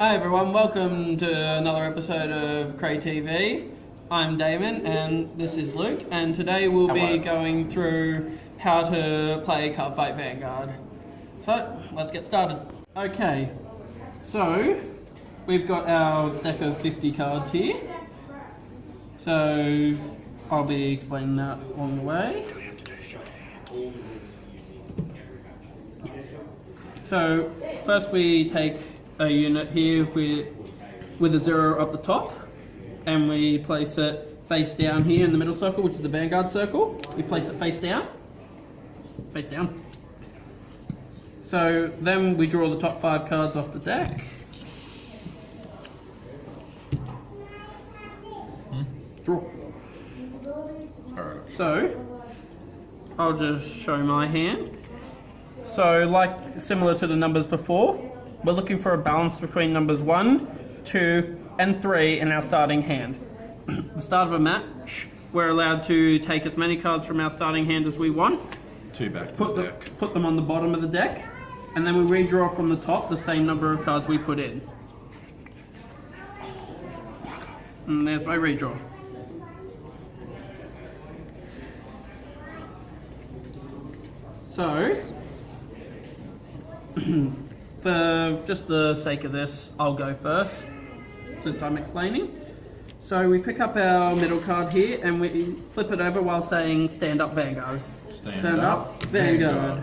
Hi everyone, welcome to another episode of Cray TV. I'm Damon and this is Luke, and today we'll be going through how to play Cardfight Vanguard. So, let's get started. Okay, so we've got our deck of 50 cards here. So, I'll be explaining that along the way. So, first we take a unit here with a 0 up the top, and we place it face down here in the middle circle, which is the Vanguard circle. We place it face down. Face down. So then we draw the top 5 cards off the deck. Draw. So I'll just show my hand. So like similar to the numbers before, we're looking for a balance between numbers 1, 2 and 3 in our starting hand. At the start of a match, we're allowed to take as many cards from our starting hand as we want. 2 back to the deck. Put them on the bottom of the deck, and then we redraw from the top the same number of cards we put in. And there's my redraw. So, for just the sake of this, I'll go first, since I'm explaining. So we pick up our middle card here and we flip it over while saying stand up Vanguard. Stand up Vanguard.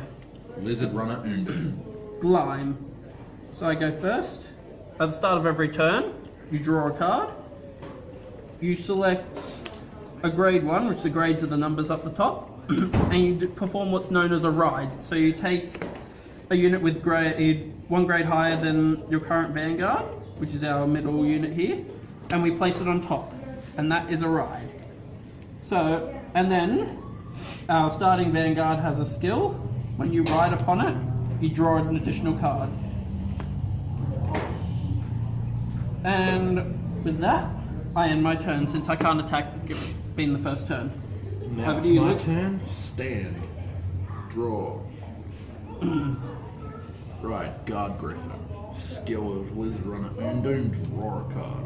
Lizard Runner Undu. Glime. So I go first. At the start of every turn, you draw a card. You select a grade 1, which the grades are the numbers up the top, and you perform what's known as a ride. So you take a unit with one grade higher than your current Vanguard, which is our middle unit here, and we place it on top, and that is a ride. So, and then our starting Vanguard has a skill. When you ride upon it, you draw an additional card. And with that, I end my turn, since I can't attack being the first turn. Now it's my turn. Stand. Draw. Right, Guard Griffin. Skill of Lizard Runner Undu, draw a card.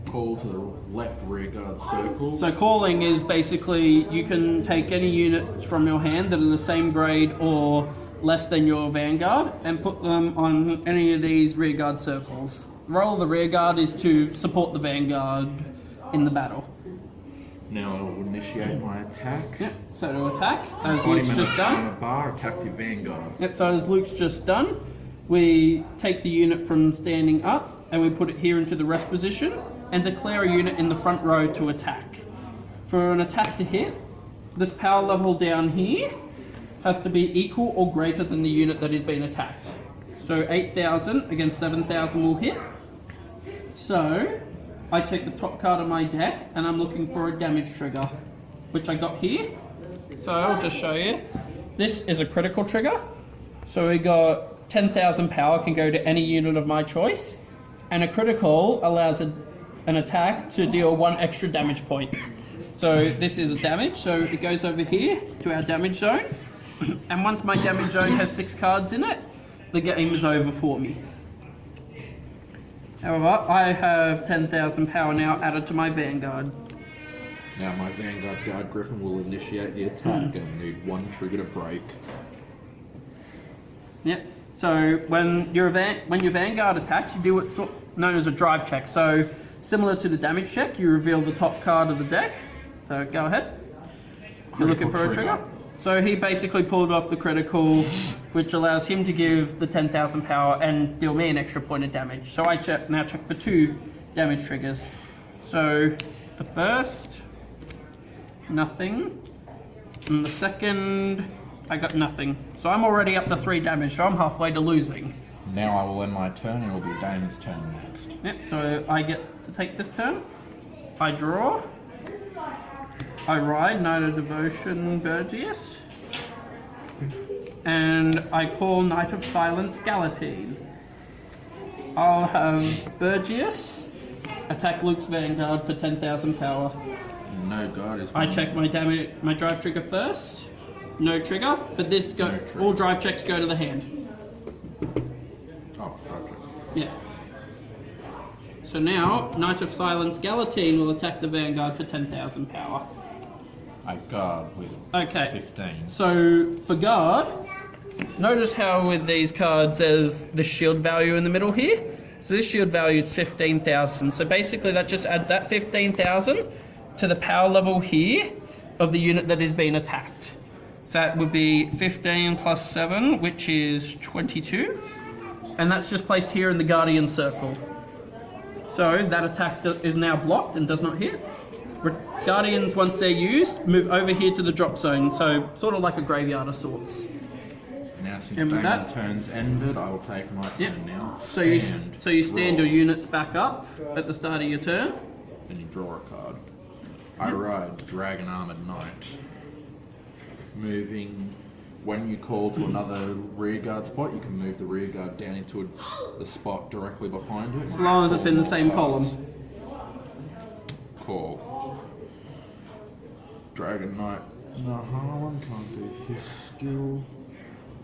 Call to the left rear guard circle. So calling is basically you can take any units from your hand that are the same grade or less than your Vanguard and put them on any of these rear guard circles. The role of the rear guard is to support the Vanguard in the battle. Now I will initiate my attack. Yep, so to attack, as Luke's just done. A bar attacks your Vanguard. Yep, so as Luke's just done, we take the unit from standing up and we put it here into the rest position and declare a unit in the front row to attack. For an attack to hit, this power level down here has to be equal or greater than the unit that is being attacked. So 8,000 against 7,000 will hit. So I take the top card of my deck and I'm looking for a damage trigger, which I got here. So I'll just show you. This is a critical trigger. So we got 10,000 power, can go to any unit of my choice. And a critical allows an attack to deal 1 extra damage point. So this is a damage, so it goes over here to our damage zone. And once my damage zone has 6 cards in it, the game is over for me. However, I have 10,000 power now added to my Vanguard. Now my Vanguard Guard Griffin will initiate the attack and need 1 trigger to break. Yep. So when your Vanguard attacks, you do what's known as a drive check. So similar to the damage check, you reveal the top card of the deck. So go ahead. You're looking for a trigger. So he basically pulled off the critical, which allows him to give the 10,000 power and deal me an extra point of damage. So I now check for 2 damage triggers. So the first, nothing. And the second, I got nothing. So I'm already up to 3 damage, so I'm halfway to losing. Now I will end my turn and it will be Damon's turn next. Yep, so I get to take this turn. I draw. I ride Knight of Devotion Burgess. And I call Knight of Silence Galatine. I'll have Burgess attack Luke's Vanguard for 10,000 power. No guard is. I check my drive trigger first. No trigger, but this all drive checks go to the hand. Oh, drive check. Yeah. So now, Knight of Silence Galatine will attack the Vanguard for 10,000 power. I guard with Okay. 15. So for guard, notice how with these cards there's the shield value in the middle here. So this shield value is 15,000. So basically that just adds that 15,000 to the power level here of the unit that is being attacked. So that would be 15 plus 7, which is 22. And that's just placed here in the Guardian circle. So that attack is now blocked and does not hit. Guardians, once they're used, move over here to the drop zone. So sort of like a graveyard of sorts. Now since And with Damon's that- turn's ended, I will take my Yep. turn now. So you stand draw. your units back up at the start of your turn. Then you draw a card. I ride Dragon Armored Knight. Moving, when you call to another rearguard spot, you can move the rearguard down into a spot directly behind it. As long as it's in the same column. Call. Dragon Knight Nahalan, can't do his skill.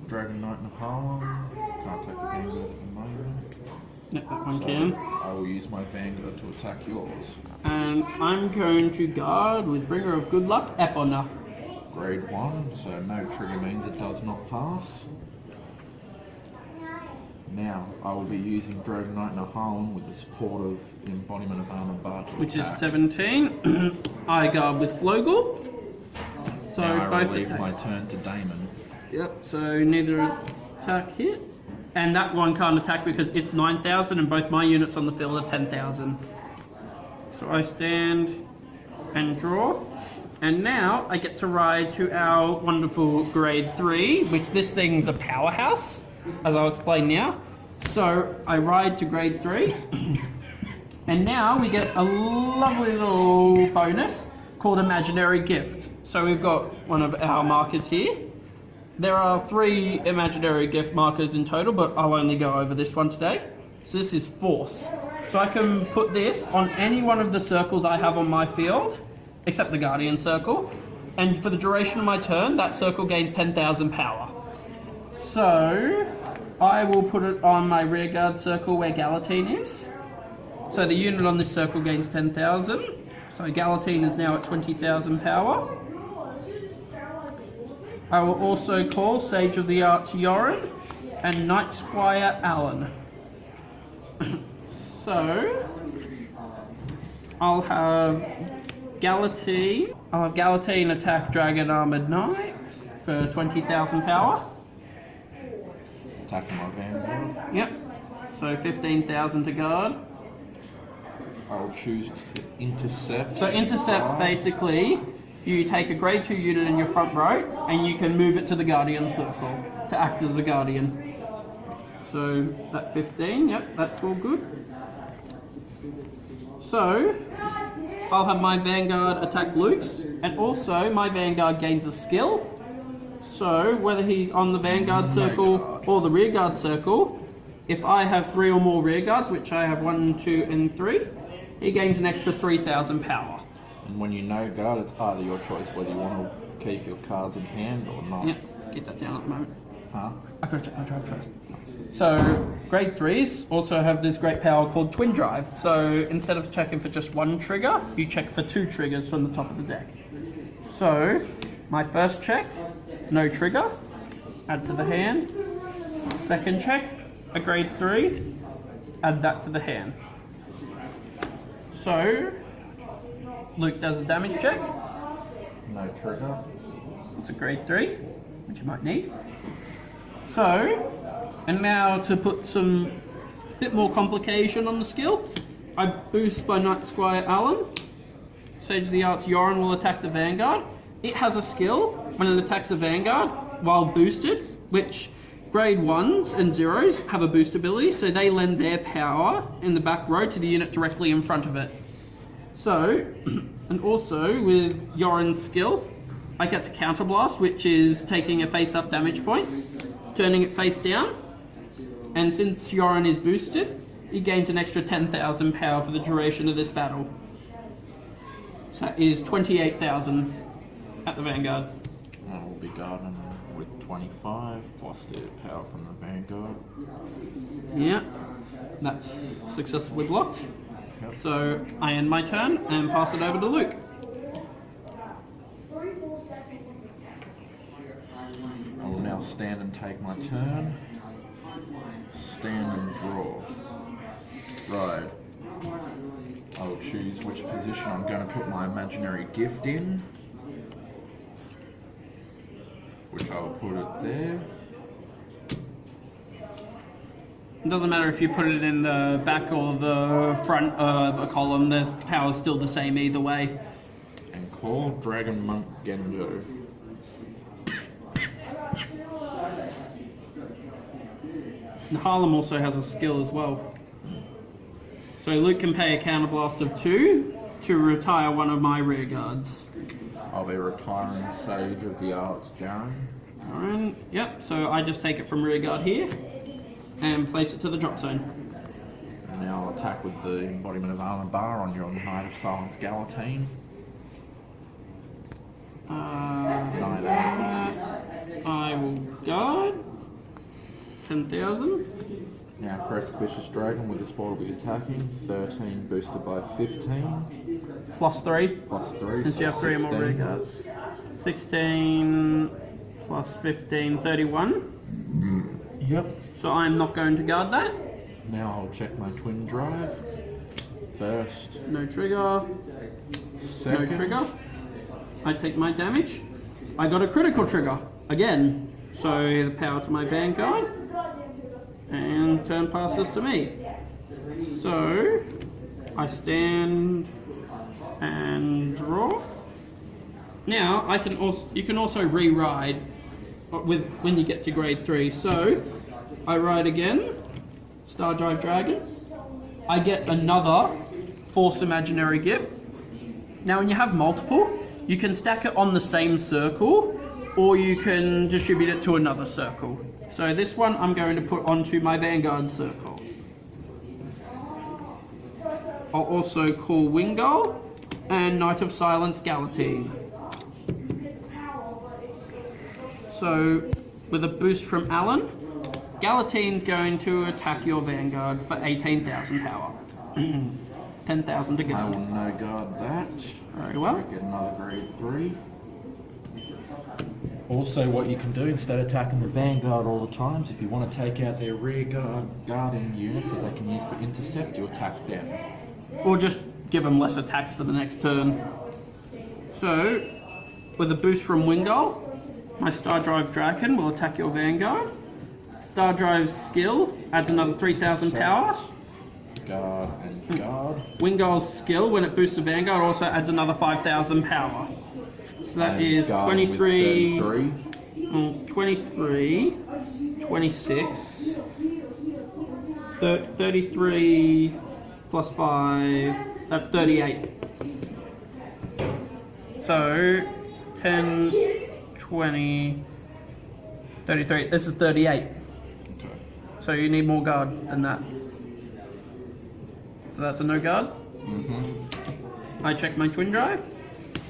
Dragon Knight Nahalan, can't take the Vanguard at the moment. Yep, that one So can. I will use my Vanguard to attack yours. And I'm going to guard with Bringer of Good Luck, Epona. Grade 1, so no trigger means it does not pass. Now, I will be using Dragon Knight Nahalan with the support of Embodiment of Armor Bar to Which is attack. 17. I guard with Flogel. So Now I both relieve attack. my turn to Damon. Yep, so neither attack hit. And that one can't attack because it's 9,000 and both my units on the field are 10,000. So I stand and draw. And now I get to ride to our wonderful grade 3, which this thing's a powerhouse, as I'll explain now. So I ride to grade 3. And now we get a lovely little bonus called Imaginary Gift. So we've got one of our markers here. There are 3 imaginary gift markers in total, but I'll only go over this one today. So this is Force. So I can put this on any one of the circles I have on my field, except the Guardian circle. And for the duration of my turn, that circle gains 10,000 power. So I will put it on my rearguard circle where Galatine is. So the unit on this circle gains 10,000. So Galatine is now at 20,000 power. I will also call Sage of the Arts Yoren and Knight Squire Allen. So I'll have Galatine attack Dragon Armored Knight for 20,000 power. Attacking my Vanguard. Yep. So 15,000 to guard. I will choose to intercept. So intercept, basically, you take a grade 2 unit in your front row and you can move it to the Guardian circle to act as the Guardian. So that 15, yep, that's all good. So I'll have my Vanguard attack Luke's, and also my Vanguard gains a skill. So whether he's on the Vanguard circle or the rearguard circle, if I have 3 or more rearguards, which I have 1, 2, and 3, he gains an extra 3,000 power. And when you know guard, it's either your choice whether you want to keep your cards in hand or not. Yep, get that down at the moment. Huh? I could check my drive first. So grade 3s also have this great power called Twin Drive. So instead of checking for just 1 trigger, you check for 2 triggers from the top of the deck. So my first check, no trigger, add to the hand. Second check, a grade 3, add that to the hand. So Luke does a damage check. No trigger. It's a grade 3, which you might need. So, and now to put some bit more complication on the skill, I boost by Knight Squire Allen. Sage of the Arts Yoren will attack the Vanguard. It has a skill when it attacks the Vanguard while boosted, which grade 1s and 0s have a boost ability, so they lend their power in the back row to the unit directly in front of it. So, and also with Yoren's skill, I get to counterblast, which is taking a face-up damage point, turning it face down, and since Yoren is boosted, he gains an extra 10,000 power for the duration of this battle. So that is 28,000 at the Vanguard. I will be guarding with 25 plus the power from the Vanguard. Yeah, that's successfully blocked. Yep. So I end my turn and pass it over to Luke. I will now stand and take my turn. Stand and draw. Right. I will choose which position I'm going to put my imaginary gift in. Which I will put it there. It doesn't matter if you put it in the back or the front of a column, the power's still the same either way. And call Dragon Monk Genjo. And Harlem also has a skill as well. So Luke can pay a counterblast of 2 to retire one of my rear guards. I'll be retiring Sage of the Arts, Jaren. Alright, yep, so I just take it from rear guard here and place it to the drop zone. And now I'll attack with the embodiment of Armor Bar on your Knight of Silence Galatine. I will guard 10,000. Now Crest Vicious Dragon with the spell will be attacking. 13 boosted by 15. Plus 3. Plus 3. Since so you have 3 or more rear guards. 16 plus 15, 31. Yep. So I'm not going to guard that. Now I'll check my twin drive. First. No trigger. Second. No trigger. I take my damage. I got a critical trigger again. So the power to my Vanguard. And turn passes to me. So I stand and draw. Now I can also you can also re-ride with when you get to grade 3. So I ride again, Star Drive Dragon. I get another Force Imaginary Gift. Now when you have multiple, you can stack it on the same circle or you can distribute it to another circle. So this one I'm going to put onto my Vanguard circle. I'll also call Wingull and Knight of Silence Galatine. So with a boost from Alan, Galatine's going to attack your Vanguard for 18,000 power. 10,000 to I guard. will no guard that. Very well. Get another grade 3. Also, what you can do instead of attacking the Vanguard all the times, if you want to take out their rear guarding units that they can use to intercept, you attack them. Or just give them less attacks for the next turn. So, with a boost from Wingull, my Star Drive Dragon will attack your Vanguard. Star Drive's skill adds another 3,000 power. Guard and guard. Wingull's skill, when it boosts the Vanguard, also adds another 5,000 power. So that And is guard 23, with 23, 26, 33 plus 5, that's 38. So 10, 20, 33, this is 38. Okay. So you need more guard than that. So that's a no guard. I check my twin drive.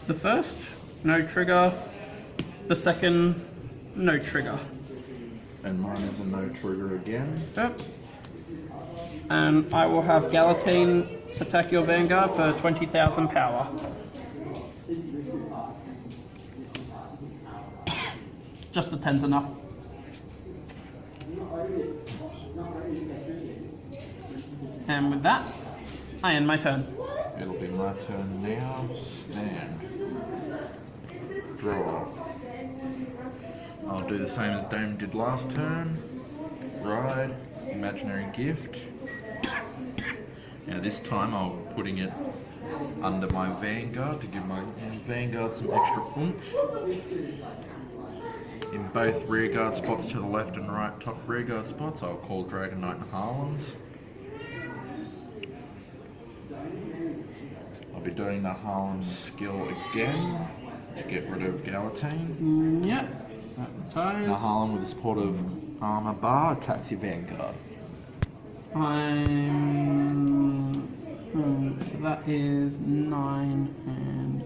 The first, no trigger. The second, no trigger. And mine is a no trigger again. Yep. And I will have Galatine attack your Vanguard for 20,000 power. Just the 10's enough. And with that, I end my turn. It'll be my turn now. Stand. Draw. I'll do the same as Dame did last turn. Ride. Imaginary gift. Now this time I'll be putting it under my Vanguard to give my Vanguard some extra oomph. In both rearguard spots to the left and right top rearguard spots, I'll call Dragon Knight and Harlems. I'll be doing the Harlem skill again to get rid of Galatine. Yep. That retires. The Harlem with the support of Armor Bar attacks your Vanguard. So that is 9 and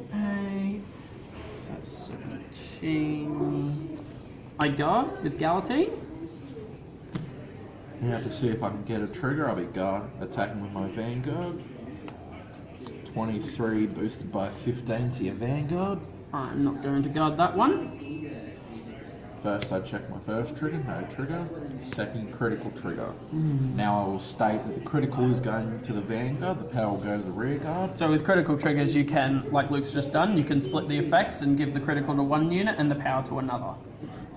8. So that's 17. I guard with Galatine. Now to see if I can get a trigger, I'll be guard attacking with my Vanguard. 23 boosted by 15 to your Vanguard. I'm not going to guard that one. First I check my first trigger, no trigger. Second, critical trigger. Now I will state that the critical is going to the Vanguard, the power will go to the rear guard. So with critical triggers you can, like Luke's just done, you can split the effects and give the critical to one unit and the power to another.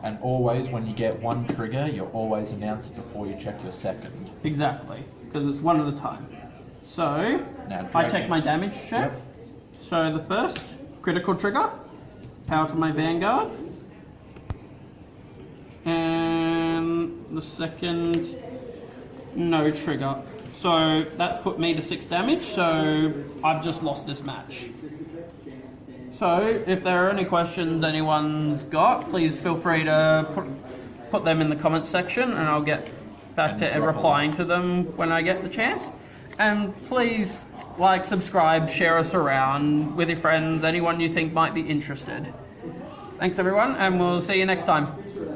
And always when you get one trigger, you always announce it before you check your second. Exactly, because it's one at a time. So, Now, I check my damage check. Yep. So the first, critical trigger, power to my Vanguard. And the second, no trigger. So that's put me to 6 damage, so I've just lost this match. So if there are any questions anyone's got, please feel free to put them in the comments section and I'll get back to replying to them when I get the chance. And please like, subscribe, share us around with your friends, anyone you think might be interested. Thanks everyone, and we'll see you next time.